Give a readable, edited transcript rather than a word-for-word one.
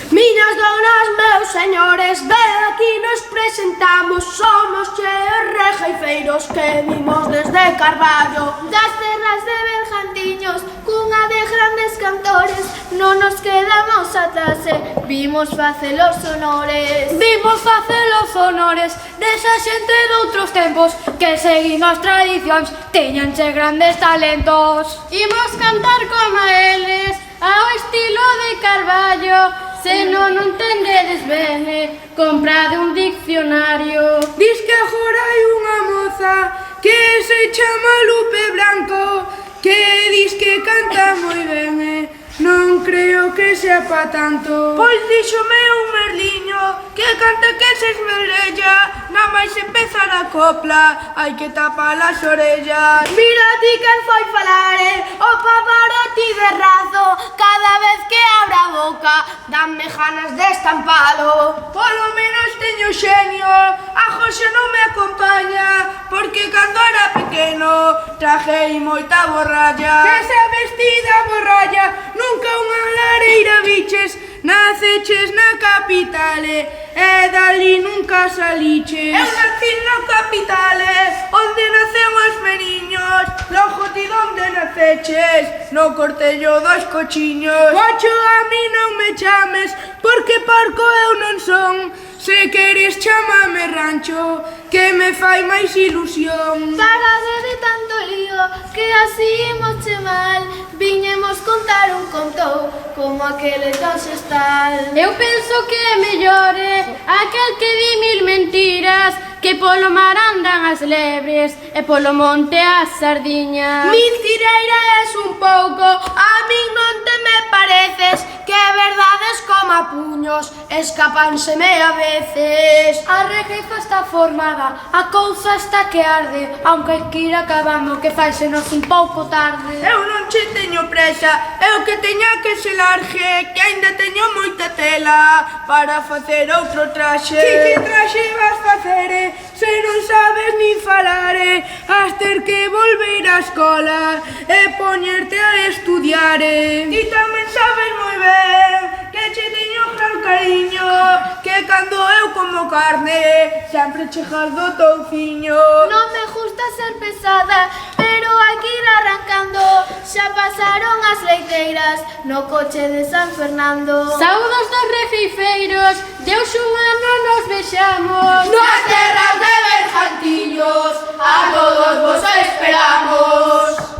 Miñas donas, meus señores, ben aquí nos presentamos. Somos cheos regueifeiros que vimos desde Carballo, das terras de Bergantiños, cunha de grandes cantores. Non nos quedamos atrás e vimos facer os honores. Vimos facer os honores desa xente doutros tempos que seguindo as tradicións teñanche grandes talentos. Imos cantar como eles, ao estilo de Carballo. Se non o entendedes ben, comprade un diccionario. Dis que agora hai unha moza que se chama Lupe Blanco, que dis que canta moi ben, non creo que sea pa tanto. Pois díxome un merliño que canta que se esmerella, na máis empezar a copla, hai que tapar as orellas. Mira ti quen foi falar, o Pavarotti de razo. Cada vez que abra a boca, danme ganas de estampalo. Polo menos teño xenio, a José non me acompaña, porque cando era pequeno traje moita borralla. Que se vestida borralla, nunca unha lareira biches, naceches na capitale, e dali nunca saliches. Eu nací na capitale, onde nacen os meniños, logo ti donde naceches, no cortello dos cochiños. Pocho, a mí non me chames, porque porco eu non son, se queres chamame rancho, que me fai máis ilusión. Parade de tanto lío, que así imos mal. Viñemos contar un conto, como aquele dos estal. Eu penso que é mellor aquel que di mil mentiras, que polo mar andan as lebres e polo monte as sardiñas. Mentireira es un pouco, a min non te me pareces, que verdades como a puños escapánseme a veces. A regueifa está formada, a cousa está que arde, aunque hai que ir acabando, que faisenos un pouco tarde. Eu non che teño presa, eu que teña que se largue, que aínda teño moita tela para facer outro traxe. Que traxe vas facer, se non sabes nin falar, has ter que volver á escola e poñerte a estudiar. Ti tamén sabes moi ben que che teño gran cariño, que cando eu como carne sempre che gardo touciño. Non me gusta ser pesada, pero hai que ir arrancando. Xa pasaron as leiteiras no coche de San Fernando. Saúdos dos regueifeiros, Deus un ano nos vexamos. Nas terras de Bergantiños, a todos vos esperamos.